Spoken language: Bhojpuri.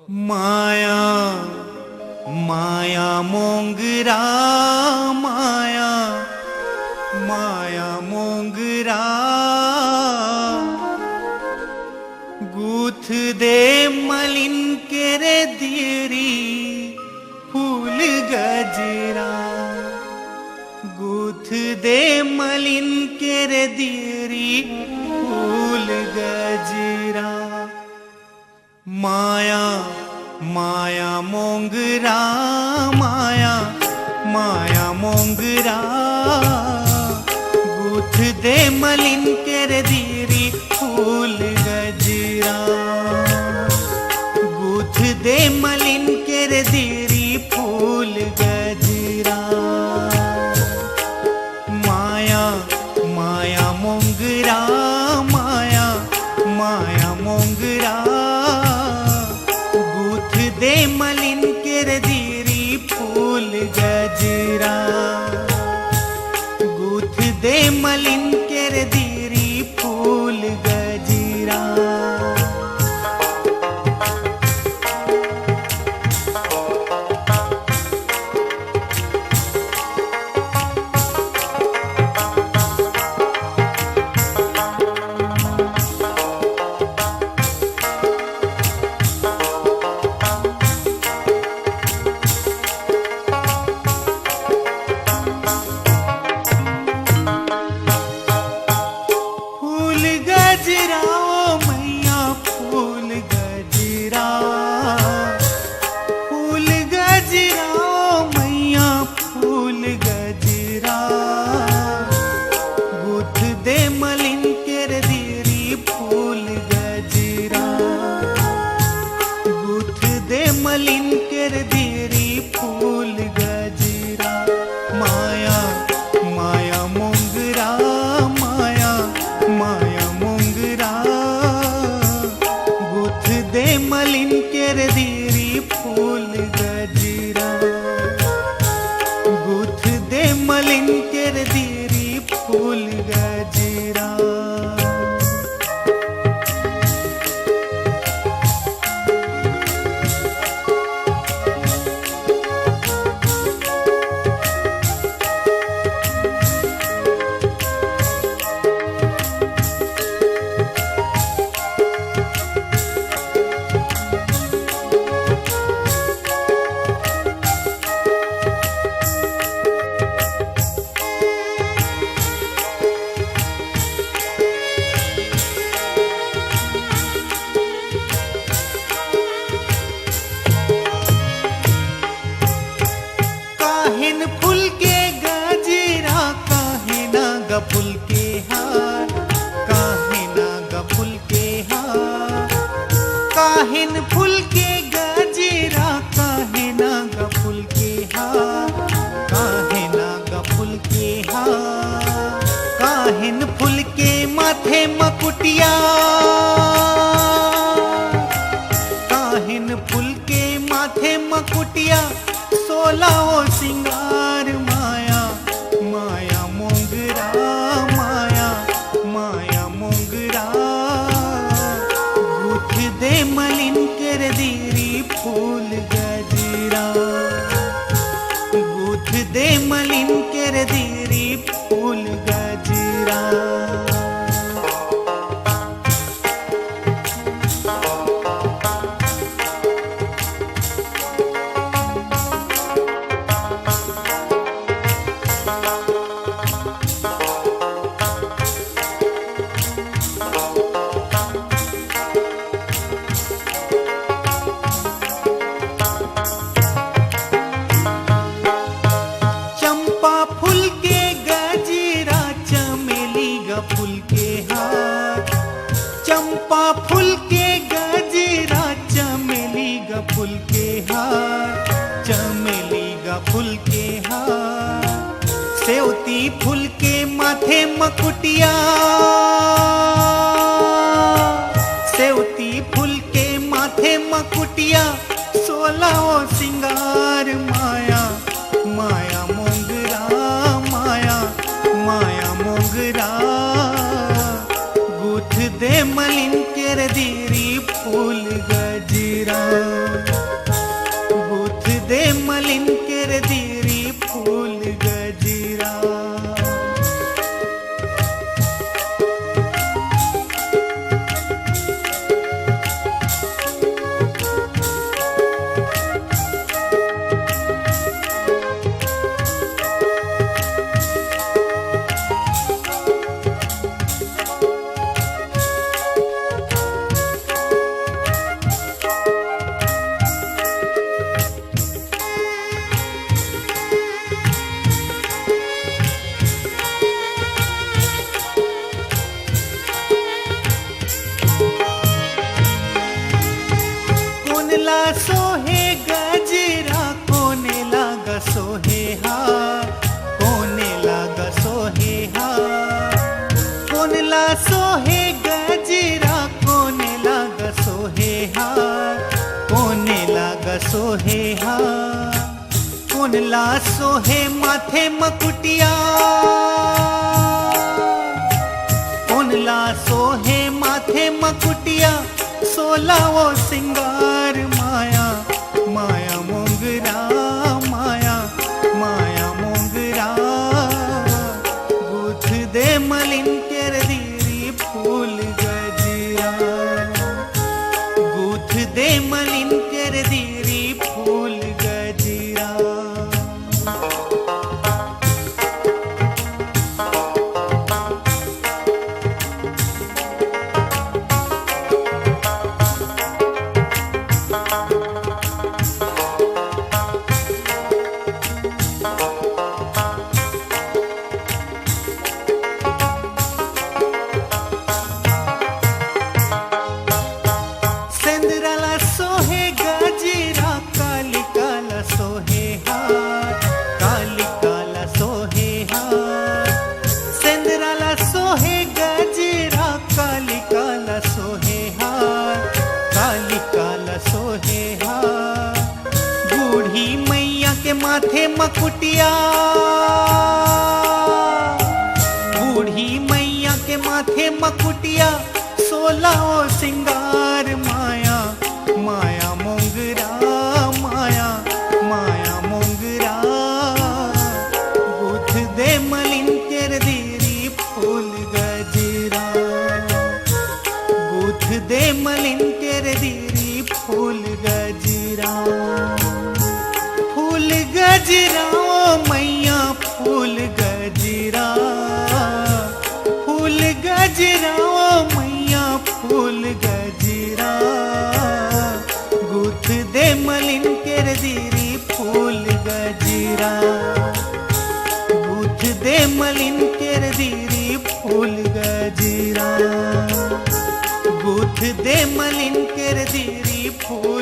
माया माया मोंगरा माया माया मोंगरा गूथ दे मलिन केरे दीरी फूल गजरा गूथ दे मलिन केरे दीरी फूल गजरा माया माया मोंगरा माया माया मोंगरा गूथ दे मलिन केरे दीरी फूल गजरा गूथ दे मलिन केरे दीरी फूल गजरा माया माया मोंगरा माया माया मोंगरा गूथ दे मलिन केरे दीरी फूल गजरा गूथ दे मलिन केरे दीरी फूल गजरा मलिन केरे दीरी फूल गजरा माया माया मोंगरा माया माया मोंगरा गूथ दे मलिन केरे दीरी फूल गजरा गूथ दे मलिन केरे दीरी फूल गजरा काहिन फूल के गजरा काहे ना ग फूल के हार काहे ना ग फूल के हार काहिन फूल के गजरा काहे ना ग फूल के हार काहे ना ग फूल के हार काहिन फूल के माथे मकुटिया काहिन फूल के माथे मकुटिया सोलाओ सिंगार माया माया मोंगरा माया माया मोंगरा गूथ दे मलिन केरे दीरी फूल गजरा गूथ दे मलिन केरे दीरी फूल गजरा चंपा फूल के गजरा चमेली ग फूल के हार चंपा फूल के गजरा चमेली ग फूल के हार चमेली ग फूल के हार सेवती फूल के माथे मकुटिया सेवती फूल के माथे मकुटिया सोलाओ सिंगार माया माया मोंगरा माया माया मोंगरा गूथ दे मलिन केरे दीरी फूल गजरा कोनला सोहे गजरा कोने लागा सोहे हार कोने लागा सोहे हार कोनला सोहे गजरा कोने लागा सोहे हार कोने लागा सोहे हार कोनला सोहे माथे मकुटिया कोनला सोहे माथे मकुटिया सोलावो सिंगार माया माया मोंगरा माया माया मोंगरा गूथ दे मलिन केर दीरी फूल गजरा गूथ दे मलिन केर दीरी फूल गजरा सेंदराला सोहे गजरा काली काला सोहे हार काली काला सोहे हार सेंदराला सोहे गजरा काली काला सोहे हार काली काला सोहे हार बूढ़ी मैया के माथे मकुटिया बूढ़ी मैया के माथे मकुटिया सोलाओ सिंगार माया माया मोंगरा माया माया मोंगरा गूथ दे मलिन केर दीरी फूल गजरा गूथ दे मलिन केर दीरी फूल गजरा फूल गजरा ओ मैया फूल गजरा फूल गजरा ओ मैया फूल गजरा गूथ दे मलिन केर दीरी फूल गजरा गूथ दे मलिन केर दीरी फूल गजरा गूथ दे मलिन केर दीरी फूल